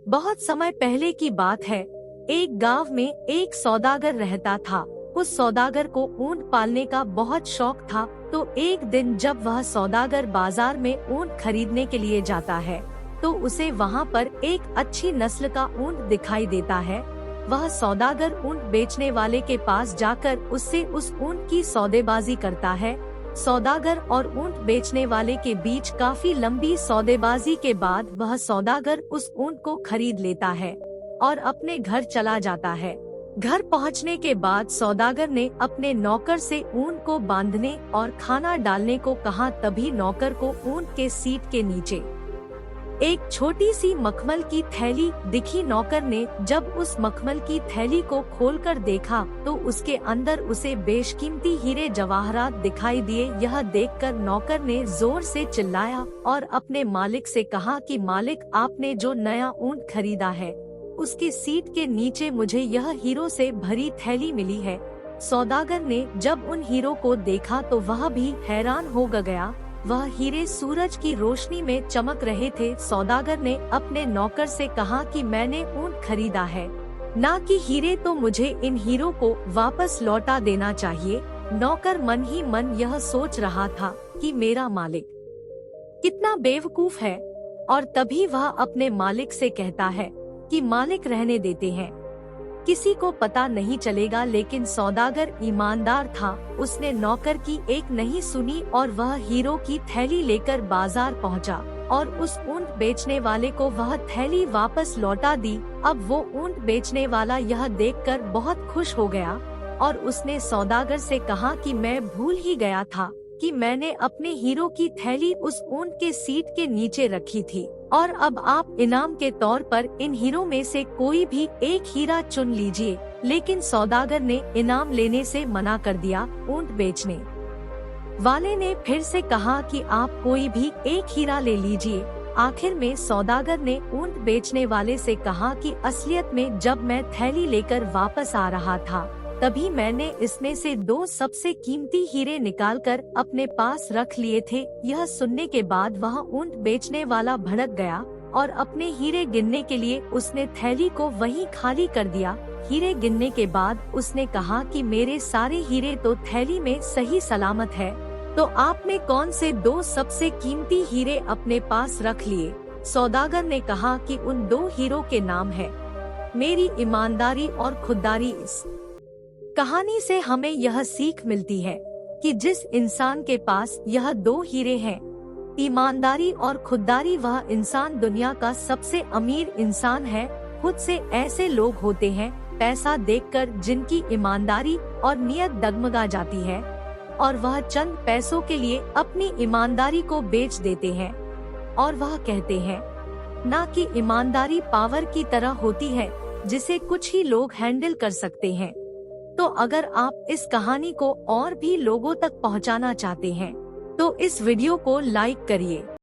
बहुत समय पहले की बात है। एक गांव में एक सौदागर रहता था। उस सौदागर को ऊंट पालने का बहुत शौक था। तो एक दिन जब वह सौदागर बाजार में ऊंट खरीदने के लिए जाता है, तो उसे वहां पर एक अच्छी नस्ल का ऊंट दिखाई देता है। वह सौदागर ऊंट बेचने वाले के पास जाकर उससे उस ऊंट की सौदेबाजी करता है। सौदागर और ऊंट बेचने वाले के बीच काफी लंबी सौदेबाजी के बाद वह सौदागर उस ऊंट को खरीद लेता है और अपने घर चला जाता है। घर पहुंचने के बाद सौदागर ने अपने नौकर से ऊंट को बांधने और खाना डालने को कहा। तभी नौकर को ऊंट के सीट के नीचे एक छोटी सी मखमल की थैली दिखी। नौकर ने जब उस मखमल की थैली को खोलकर देखा तो उसके अंदर उसे बेशकीमती हीरे जवाहरात दिखाई दिए। यह देखकर नौकर ने जोर से चिल्लाया और अपने मालिक से कहा कि मालिक, आपने जो नया ऊंट खरीदा है उसकी सीट के नीचे मुझे यह हीरों से भरी थैली मिली है। सौदागर ने जब उन हीरों को देखा तो वह भी हैरान हो गया। वह हीरे सूरज की रोशनी में चमक रहे थे। सौदागर ने अपने नौकर से कहा कि मैंने ऊंट खरीदा है, ना कि हीरे, तो मुझे इन हीरों को वापस लौटा देना चाहिए। नौकर मन ही मन यह सोच रहा था कि मेरा मालिक कितना बेवकूफ है। और तभी वह अपने मालिक से कहता है कि मालिक, रहने देते हैं, किसी को पता नहीं चलेगा। लेकिन सौदागर ईमानदार था। उसने नौकर की एक नहीं सुनी और वह हीरो की थैली लेकर बाजार पहुंचा और उस ऊंट बेचने वाले को वह थैली वापस लौटा दी। अब वो ऊंट बेचने वाला यह देखकर बहुत खुश हो गया और उसने सौदागर से कहा कि मैं भूल ही गया था कि मैंने अपने हीरो की थैली उस ऊंट के सीट के नीचे रखी थी, और अब आप इनाम के तौर पर इन हीरो में से कोई भी एक हीरा चुन लीजिए। लेकिन सौदागर ने इनाम लेने से मना कर दिया। ऊंट बेचने वाले ने फिर से कहा कि आप कोई भी एक हीरा ले लीजिए। आखिर में सौदागर ने ऊंट बेचने वाले से कहा कि असलियत में जब मैं थैली लेकर वापस आ रहा था, तभी मैंने इसमें से 2 सबसे कीमती हीरे निकालकर अपने पास रख लिए थे। यह सुनने के बाद वह ऊंट बेचने वाला भड़क गया और अपने हीरे गिनने के लिए उसने थैली को वहीं खाली कर दिया। हीरे गिनने के बाद उसने कहा कि मेरे सारे हीरे तो थैली में सही सलामत है, तो आपने कौन से 2 सबसे कीमती हीरे अपने पास रख लिए? सौदागर ने कहा कि उन 2 हीरो के नाम है मेरी ईमानदारी और खुददारी। इस कहानी से हमें यह सीख मिलती है कि जिस इंसान के पास यह 2 हीरे हैं, ईमानदारी और खुददारी, वह इंसान दुनिया का सबसे अमीर इंसान है। खुद से ऐसे लोग होते हैं पैसा देखकर जिनकी ईमानदारी और नियत डगमगा जाती है और वह चंद पैसों के लिए अपनी ईमानदारी को बेच देते हैं। और वह कहते हैं ना कि ईमानदारी पावर की तरह होती है जिसे कुछ ही लोग हैंडल कर सकते हैं। तो अगर आप इस कहानी को और भी लोगों तक पहुंचाना चाहते हैं तो इस वीडियो को लाइक करिए।